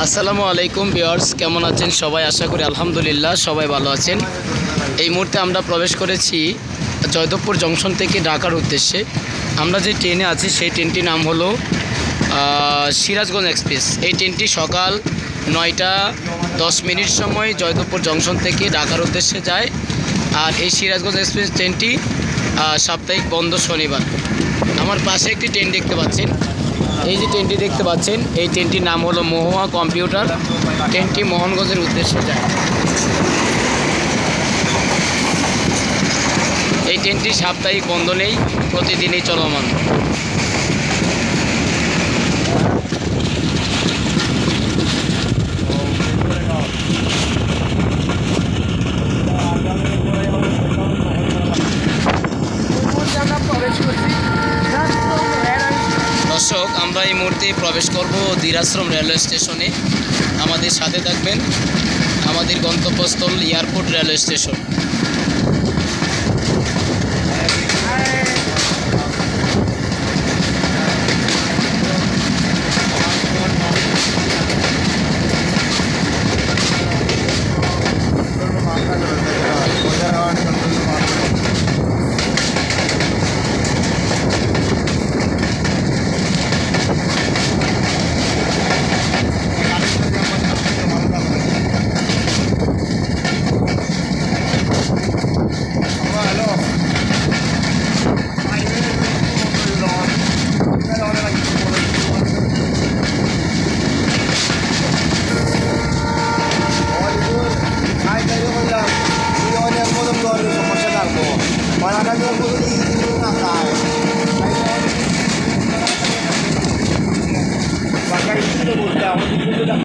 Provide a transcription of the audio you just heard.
আসসালামু আলাইকুম ভিউয়ার্স, কেমন আছেন সবাই? আশা করি আলহামদুলিল্লাহ সবাই ভালো আছেন। এই মুহূর্তে আমরা প্রবেশ করেছি জয়দেবপুর জংশন থেকে ঢাকার উদ্দেশ্যে। আমরা যে ট্রেনে আছি সেই ট্রেনটির নাম হলো সিরাজগঞ্জ এক্সপ্রেস। এই ট্রেনটি সকাল 9টা 10 মিনিট সময় জয়দেবপুর জংশন থেকে ঢাকার উদ্দেশ্যে যায়। আর এই সিরাজগঞ্জ এক্সপ্রেস ট্রেনটি সাপ্তাহিক বন্ধ শনিবার। আমার পাশে একটি ট্রেন দেখতে পাচ্ছেন, এই যে ট্রেনটি দেখতে পাচ্ছেন এই ট্রেনটির নাম হলো মহুয়া কম্পিউটার। ট্রেনটি মোহনগঞ্জের উদ্দেশ্যে যায়। এই ট্রেনটি সাপ্তাহিক বন্ধ নেই, প্রতিদিনই চলমান। দর্শক, আমরা এই মুহূর্তে প্রবেশ করব ধীরাশ্রম রেলওয়ে স্টেশনে। আমাদের সাথে থাকবেন। আমাদের গন্তব্যস্থল airport railway station. Bakar itu kita